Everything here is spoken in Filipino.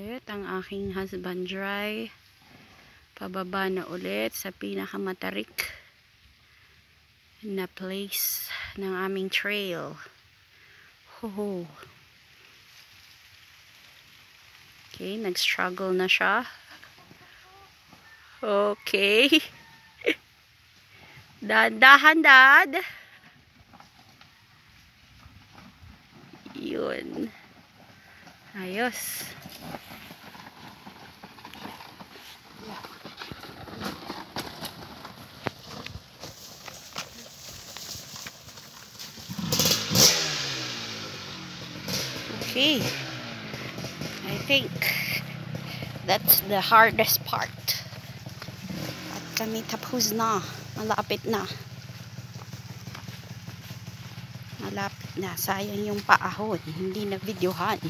At ang aking husband dry. Pababa na ulit sa pinakamatarik na place ng aming trail. Ho. Okay, nag-struggle na siya. Okay. Dahan, dad. Yun. Ayos. Okay. I think that's the hardest part. At kami tapos na. Malapit na. Malapit na. Sayang yung paahon. Hindi na videohan.